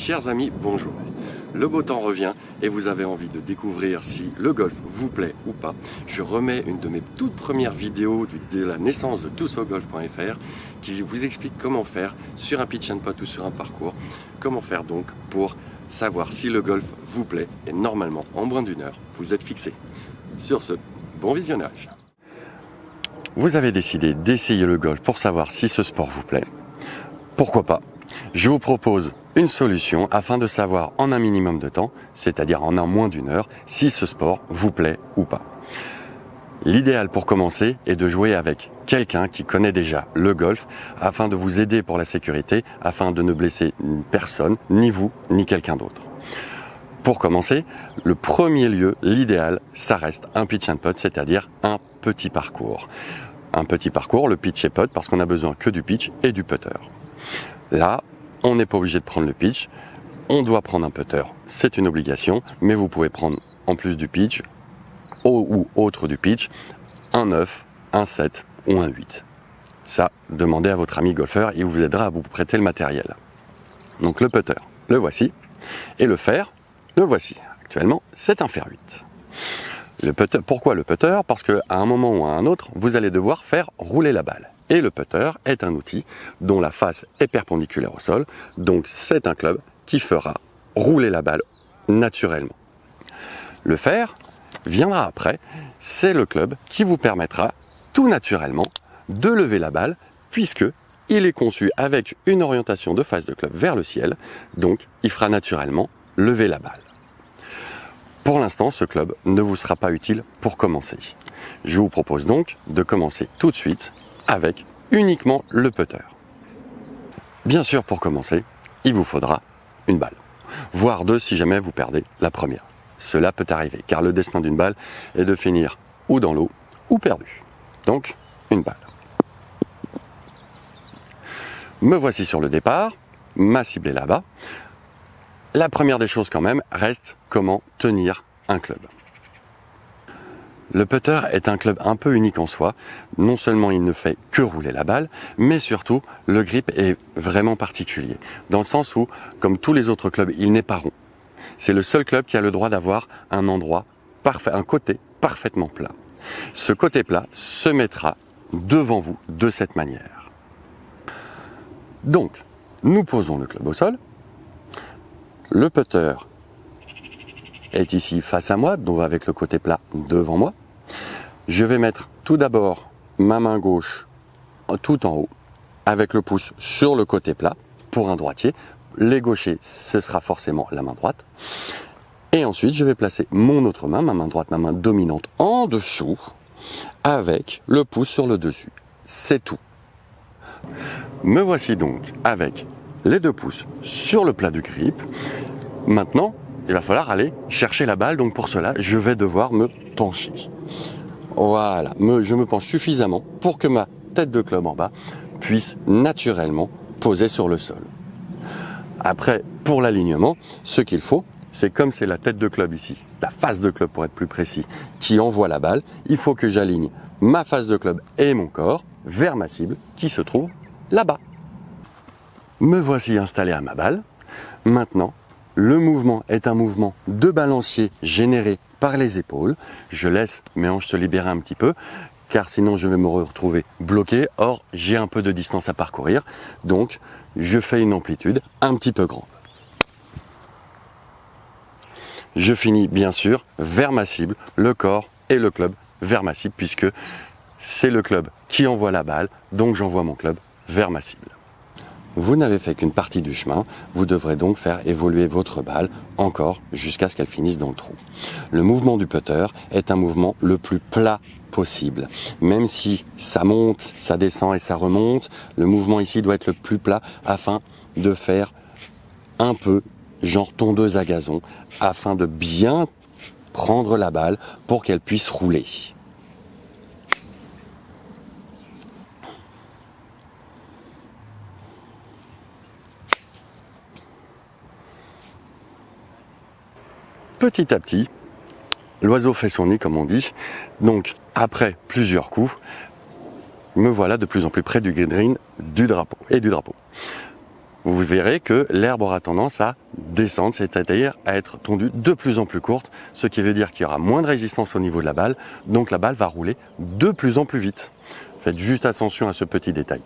Chers amis, bonjour. Le beau temps revient et vous avez envie de découvrir si le golf vous plaît ou pas. Je remets une de mes toutes premières vidéos de la naissance de tousaugolf.fr qui vous explique comment faire sur un pitch and putt ou sur un parcours. Comment faire donc pour savoir si le golf vous plaît et normalement en moins d'une heure vous êtes fixé. Sur ce, bon visionnage. Vous avez décidé d'essayer le golf pour savoir si ce sport vous plaît. Pourquoi pas? Je vous propose une solution afin de savoir en un minimum de temps, c'est-à-dire en un moins d'une heure, si ce sport vous plaît ou pas. L'idéal pour commencer est de jouer avec quelqu'un qui connaît déjà le golf afin de vous aider pour la sécurité, afin de ne blesser personne, ni vous, ni quelqu'un d'autre. Pour commencer, le premier lieu, l'idéal, ça reste un pitch and putt, c'est-à-dire un petit parcours. Un petit parcours, le pitch et putt, parce qu'on a besoin que du pitch et du putter. Là, on n'est pas obligé de prendre le pitch, on doit prendre un putter, c'est une obligation, mais vous pouvez prendre en plus du pitch, ou autre du pitch, un 9, un 7 ou un 8. Ça, demandez à votre ami golfeur, il vous aidera à vous prêter le matériel. Donc le putter, le voici, et le fer, le voici. Actuellement, c'est un fer 8. Le putter, pourquoi le putter? Parce qu'à un moment ou à un autre, vous allez devoir faire rouler la balle. Et le putter est un outil dont la face est perpendiculaire au sol, donc c'est un club qui fera rouler la balle naturellement. Le fer viendra après, c'est le club qui vous permettra tout naturellement de lever la balle, puisque il est conçu avec une orientation de face de club vers le ciel, donc il fera naturellement lever la balle. Pour l'instant, ce club ne vous sera pas utile pour commencer. Je vous propose donc de commencer tout de suite avec uniquement le putter. Bien sûr, pour commencer, il vous faudra une balle, voire deux si jamais vous perdez la première. Cela peut arriver, car le destin d'une balle est de finir ou dans l'eau ou perdu. Donc, une balle. Me voici sur le départ, ma cible est là-bas. La première des choses quand même reste comment tenir un club. Le putter est un club un peu unique en soi. Non seulement il ne fait que rouler la balle, mais surtout le grip est vraiment particulier. Dans le sens où, comme tous les autres clubs, il n'est pas rond. C'est le seul club qui a le droit d'avoir un endroit parfait, un côté parfaitement plat. Ce côté plat se mettra devant vous de cette manière. Donc, nous posons le club au sol. Le putter est ici face à moi, donc avec le côté plat devant moi. Je vais mettre tout d'abord ma main gauche tout en haut, avec le pouce sur le côté plat, pour un droitier. Les gauchers, ce sera forcément la main droite. Et ensuite, je vais placer mon autre main, ma main droite, ma main dominante, en dessous, avec le pouce sur le dessus. C'est tout. Me voici donc avec les deux pouces sur le plat du grip. Maintenant, il va falloir aller chercher la balle, donc pour cela, je vais devoir me pencher. Voilà, je me penche suffisamment pour que ma tête de club en bas puisse naturellement poser sur le sol. Après, pour l'alignement, ce qu'il faut, c'est comme c'est la tête de club ici, la face de club pour être plus précis, qui envoie la balle, il faut que j'aligne ma face de club et mon corps vers ma cible qui se trouve là-bas. Me voici installé à ma balle. Maintenant, le mouvement est un mouvement de balancier généré par les épaules. Je laisse mes hanches se libérer un petit peu, car sinon je vais me retrouver bloqué. Or, j'ai un peu de distance à parcourir, donc je fais une amplitude un petit peu grande. Je finis bien sûr vers ma cible, le corps et le club vers ma cible, puisque c'est le club qui envoie la balle, donc j'envoie mon club vers ma cible. Vous n'avez fait qu'une partie du chemin, vous devrez donc faire évoluer votre balle encore jusqu'à ce qu'elle finisse dans le trou. Le mouvement du putter est un mouvement le plus plat possible. Même si ça monte, ça descend et ça remonte, le mouvement ici doit être le plus plat afin de faire un peu genre tondeuse à gazon, afin de bien prendre la balle pour qu'elle puisse rouler. Petit à petit, l'oiseau fait son nid, comme on dit. Donc, après plusieurs coups, me voilà de plus en plus près du green du drapeau. vous verrez que l'herbe aura tendance à descendre, c'est-à-dire à être tondue de plus en plus courte, ce qui veut dire qu'il y aura moins de résistance au niveau de la balle, donc la balle va rouler de plus en plus vite. Faites juste attention à ce petit détail.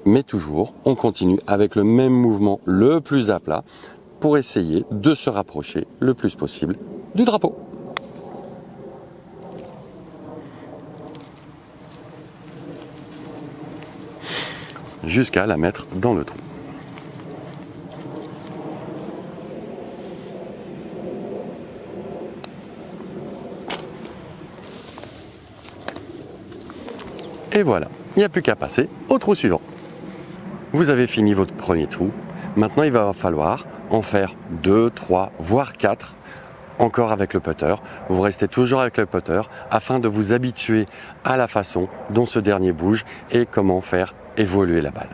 Mais toujours, on continue avec le même mouvement le plus à plat pour essayer de se rapprocher le plus possible du drapeau. Jusqu'à la mettre dans le trou. Et voilà, il n'y a plus qu'à passer au trou suivant. Vous avez fini votre premier trou. Maintenant, il va falloir en faire 2, 3, voire 4 encore avec le putter. Vous restez toujours avec le putter afin de vous habituer à la façon dont ce dernier bouge et comment faire évoluer la balle.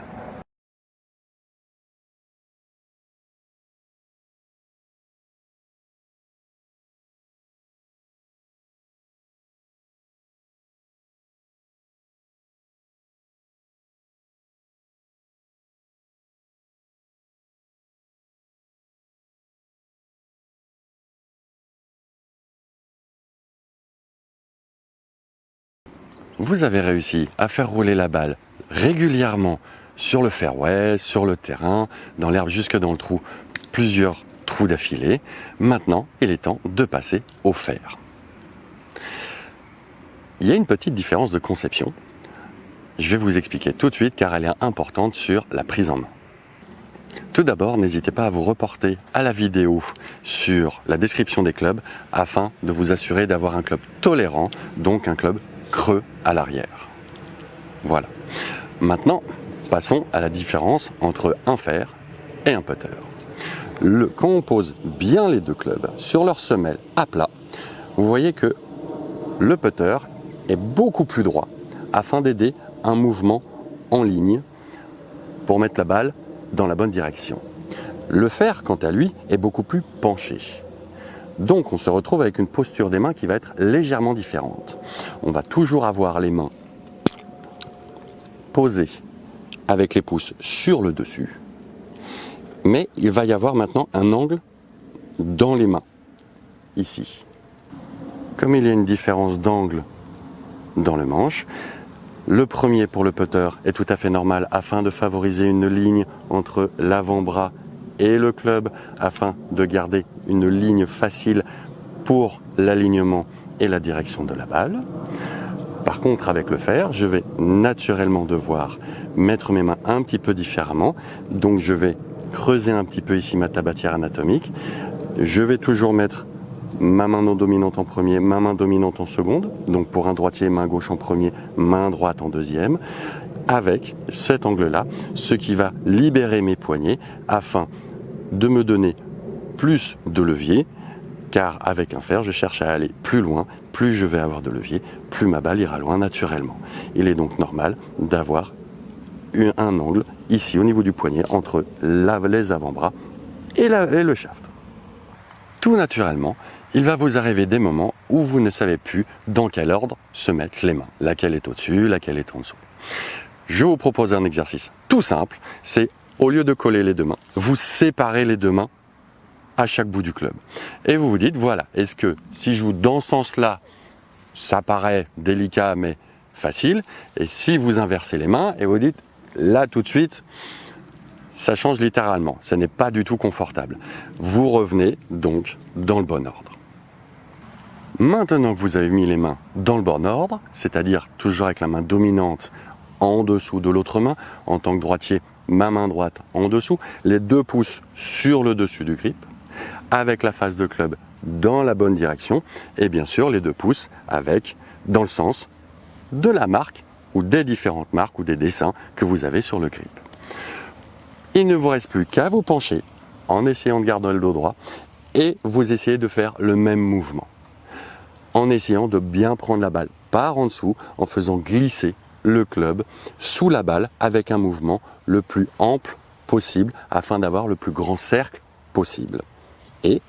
Vous avez réussi à faire rouler la balle régulièrement sur le fairway, sur le terrain, dans l'herbe jusque dans le trou, plusieurs trous d'affilée. Maintenant, il est temps de passer au fair. Il y a une petite différence de conception. Je vais vous expliquer tout de suite car elle est importante sur la prise en main. Tout d'abord, n'hésitez pas à vous reporter à la vidéo sur la description des clubs afin de vous assurer d'avoir un club tolérant, donc un club creux à l'arrière. Voilà. Maintenant, passons à la différence entre un fer et un putter. Quand on pose bien les deux clubs sur leur semelle à plat, vous voyez que le putter est beaucoup plus droit afin d'aider un mouvement en ligne pour mettre la balle dans la bonne direction. Le fer, quant à lui, est beaucoup plus penché. Donc on se retrouve avec une posture des mains qui va être légèrement différente. On va toujours avoir les mains posées avec les pouces sur le dessus, mais il va y avoir maintenant un angle dans les mains, ici. Comme il y a une différence d'angle dans le manche, le premier pour le putter est tout à fait normal afin de favoriser une ligne entre l'avant-bras et le club afin de garder une ligne facile pour l'alignement et la direction de la balle. Par contre, avec le fer, je vais naturellement devoir mettre mes mains un petit peu différemment. Donc je vais creuser un petit peu ici ma tabatière anatomique. Je vais toujours mettre ma main non dominante en premier, ma main dominante en seconde. Donc pour un droitier, main gauche en premier, main droite en deuxième. Avec cet angle-là, ce qui va libérer mes poignets afin de me donner plus de levier, car avec un fer, je cherche à aller plus loin, plus je vais avoir de levier, plus ma balle ira loin naturellement. Il est donc normal d'avoir un angle ici au niveau du poignet entre les avant-bras et le shaft. Tout naturellement, il va vous arriver des moments où vous ne savez plus dans quel ordre se mettre les mains, laquelle est au-dessus, laquelle est en dessous. Je vous propose un exercice tout simple, c'est au lieu de coller les deux mains, vous séparez les deux mains à chaque bout du club. Et vous vous dites, voilà, est-ce que si je joue dans ce sens-là, ça paraît délicat mais facile, et si vous inversez les mains et vous dites, là tout de suite, ça change littéralement, ce n'est pas du tout confortable. Vous revenez donc dans le bon ordre. Maintenant que vous avez mis les mains dans le bon ordre, c'est-à-dire toujours avec la main dominante en dessous de l'autre main, en tant que droitier, ma main droite en dessous, les deux pouces sur le dessus du grip, avec la face de club dans la bonne direction, et bien sûr les deux pouces avec dans le sens de la marque ou des différentes marques ou des dessins que vous avez sur le grip. Il ne vous reste plus qu'à vous pencher en essayant de garder le dos droit et vous essayez de faire le même mouvement, en essayant de bien prendre la balle par en dessous, en faisant glisser le club sous la balle avec un mouvement le plus ample possible afin d'avoir le plus grand cercle possible. Et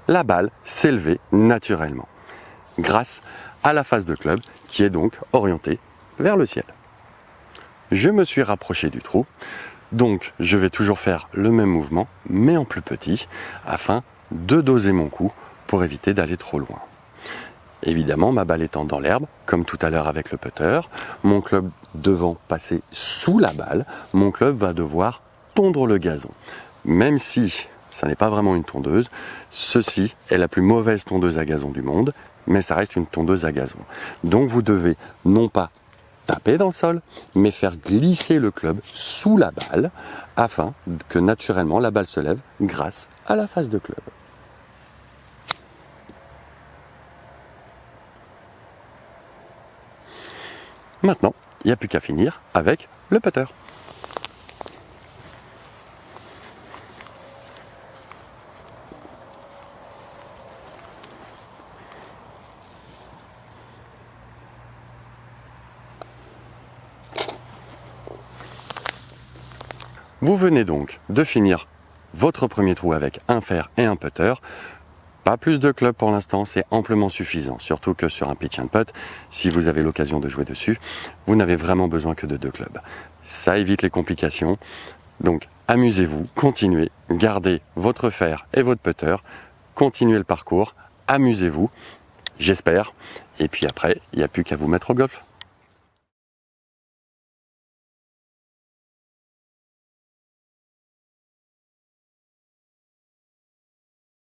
la balle s'élevait naturellement grâce à la face de club qui est donc orientée vers le ciel. Je me suis rapproché du trou. Donc je vais toujours faire le même mouvement, mais en plus petit, afin de doser mon coup pour éviter d'aller trop loin. Évidemment, ma balle étant dans l'herbe, comme tout à l'heure avec le putter, mon club devant passer sous la balle, mon club va devoir tondre le gazon. Même si ça n'est pas vraiment une tondeuse, ceci est la plus mauvaise tondeuse à gazon du monde, mais ça reste une tondeuse à gazon. Donc vous devez non pas taper dans le sol, mais faire glisser le club sous la balle, afin que naturellement la balle se lève grâce à la face de club. Maintenant, il n'y a plus qu'à finir avec le putter. Vous venez donc de finir votre premier trou avec un fer et un putter. Pas plus de clubs pour l'instant, c'est amplement suffisant. Surtout que sur un pitch and putt, si vous avez l'occasion de jouer dessus, vous n'avez vraiment besoin que de 2 clubs. Ça évite les complications. Donc amusez-vous, continuez, gardez votre fer et votre putter, continuez le parcours, amusez-vous, j'espère. Et puis après, il n'y a plus qu'à vous mettre au golf.